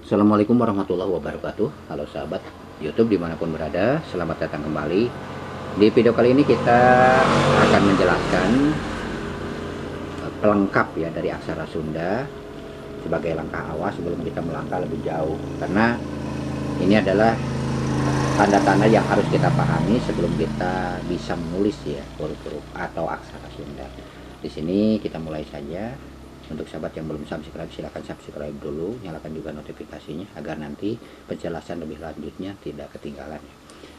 Assalamualaikum warahmatullahi wabarakatuh. Halo sahabat YouTube dimanapun berada, selamat datang kembali. Di video kali ini kita akan menjelaskan pelengkap ya dari aksara Sunda sebagai langkah awal sebelum kita melangkah lebih jauh. Karena ini adalah tanda-tanda yang harus kita pahami sebelum kita bisa menulis ya huruf-huruf atau aksara Sunda. Di sini kita mulai saja. Untuk sahabat yang belum subscribe, silahkan subscribe dulu, nyalakan juga notifikasinya agar nanti penjelasan lebih lanjutnya tidak ketinggalan ya.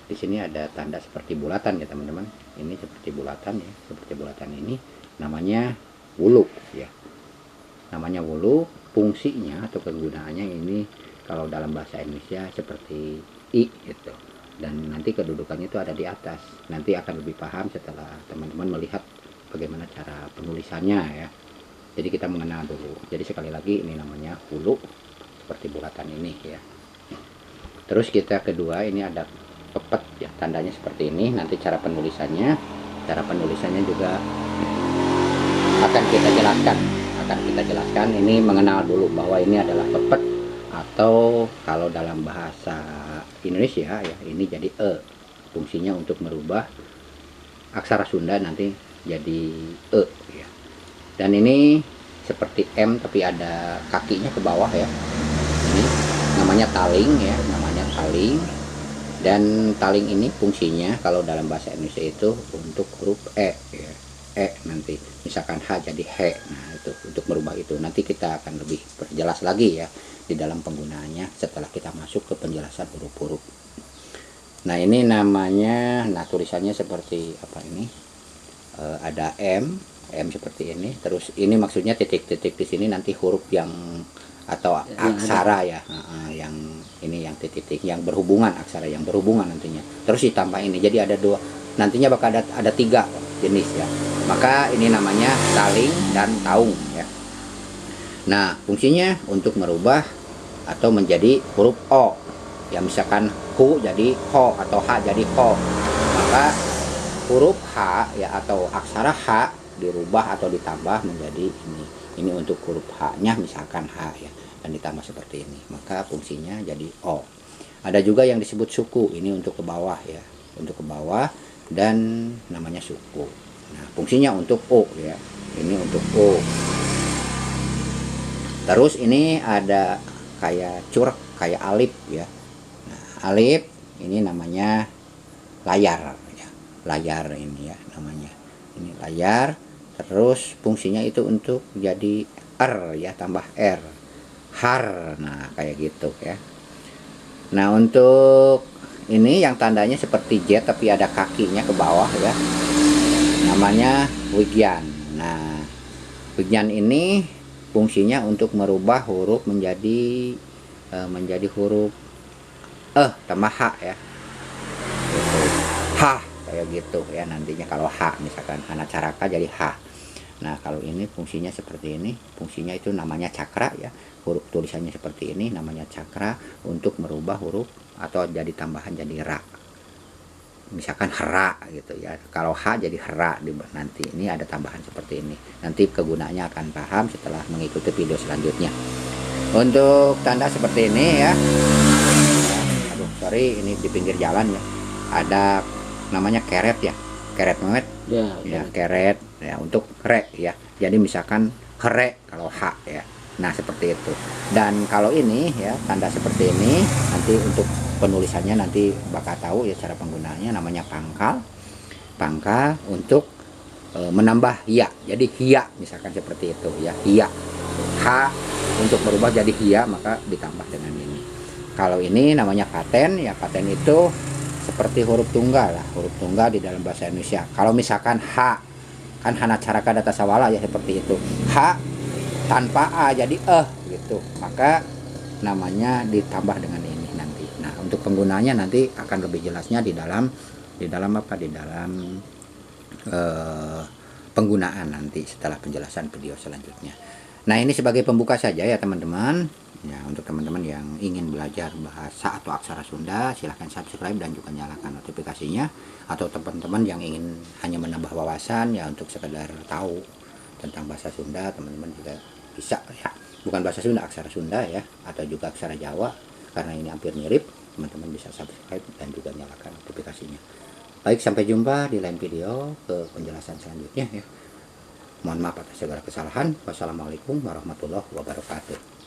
Di sini ada tanda seperti bulatan ya teman-teman. Ini seperti bulatan ya, seperti bulatan ini namanya wulu ya. Namanya wulu, fungsinya atau kegunaannya ini kalau dalam bahasa Indonesia seperti i gitu. Dan nanti kedudukannya itu ada di atas. Nanti akan lebih paham setelah teman-teman melihat bagaimana cara penulisannya ya. Jadi kita mengenal dulu. Jadi sekali lagi ini namanya hulu seperti bulatan ini ya. Terus kita kedua ini ada pepet ya, tandanya seperti ini. Nanti cara penulisannya juga akan kita jelaskan. Ini mengenal dulu bahwa ini adalah pepet, atau kalau dalam bahasa Indonesia ya ini jadi e. Fungsinya untuk merubah aksara Sunda nanti jadi e ya. Dan ini seperti M tapi ada kakinya ke bawah ya. Ini namanya taling ya, namanya taling. Dan taling ini fungsinya kalau dalam bahasa Indonesia itu untuk huruf E ya. E nanti misalkan H jadi he. Nah, itu untuk merubah itu. Nanti kita akan lebih perjelas lagi ya di dalam penggunaannya setelah kita masuk ke penjelasan huruf-huruf. Nah, ini namanya, nah tulisannya seperti apa ini? Ada M seperti ini. Terus ini maksudnya titik-titik di sini nanti huruf yang atau aksara ya, yang ini yang titik-titik yang berhubungan, aksara yang berhubungan nantinya. Terus ditambah ini, jadi ada dua, nantinya bakal ada tiga jenis ya. Maka ini namanya taling dan taung ya. Nah, fungsinya untuk merubah atau menjadi huruf O ya, misalkan hu jadi ho atau h jadi ho, maka huruf H ya atau aksara H dirubah atau ditambah menjadi ini untuk huruf H nya misalkan H ya, dan ditambah seperti ini, maka fungsinya jadi O. Ada juga yang disebut suku, ini untuk ke bawah ya, untuk ke bawah, dan namanya suku. Nah, fungsinya untuk O ya, ini untuk O. Terus ini ada kayak curek, kayak alif ya. Nah, alif ini namanya layar, layar ini ya namanya, ini layar. Terus fungsinya itu untuk jadi R ya, tambah R, har. Nah, kayak gitu ya. Nah, untuk ini yang tandanya seperti J tapi ada kakinya ke bawah ya, namanya wigyan. Nah, wigyan ini fungsinya untuk merubah huruf menjadi huruf tambah H ya, H kayak gitu ya. Nantinya kalau H misalkan Hanacaraka jadi H. Nah, kalau ini fungsinya seperti ini, fungsinya itu namanya cakra ya, huruf tulisannya seperti ini namanya cakra, untuk merubah huruf atau jadi tambahan jadi ra, misalkan hera gitu ya. Kalau H jadi hera, nanti ini ada tambahan seperti ini. Nanti kegunaannya akan paham setelah mengikuti video selanjutnya. Untuk tanda seperti ini ya, aduh sorry, ini di pinggir jalan ya, ada namanya keret ya, keret memet ya, keret ya, untuk re ya, jadi misalkan here kalau H ya. Nah, seperti itu. Dan kalau ini ya, tanda seperti ini nanti untuk penulisannya nanti bakal tahu ya cara penggunaannya, namanya pangkal. Pangkal untuk menambah ya, jadi hia misalkan seperti itu ya, hia. H untuk berubah jadi hia, maka ditambah dengan ini. Kalau ini namanya paten ya, paten itu seperti huruf tunggal lah, huruf tunggal di dalam bahasa Indonesia. Kalau misalkan H kan Hanacaraka Datasawala ya, seperti itu. H tanpa A jadi gitu, maka namanya ditambah dengan ini nanti. Nah, untuk penggunaannya nanti akan lebih jelasnya di dalam penggunaan nanti setelah penjelasan video selanjutnya. Nah, ini sebagai pembuka saja ya teman-teman ya. Untuk teman-teman yang ingin belajar bahasa atau aksara Sunda, silahkan subscribe dan juga nyalakan notifikasinya. Atau teman-teman yang ingin hanya menambah wawasan ya, untuk sekedar tahu tentang bahasa Sunda, teman-teman juga bisa ya bukan bahasa Sunda, aksara Sunda ya, atau juga aksara Jawa, karena ini hampir mirip. Teman-teman bisa subscribe dan juga nyalakan notifikasinya. Baik, sampai jumpa di lain video ke penjelasan selanjutnya ya. Mohon maaf atas segala kesalahan. Wassalamualaikum warahmatullahi wabarakatuh.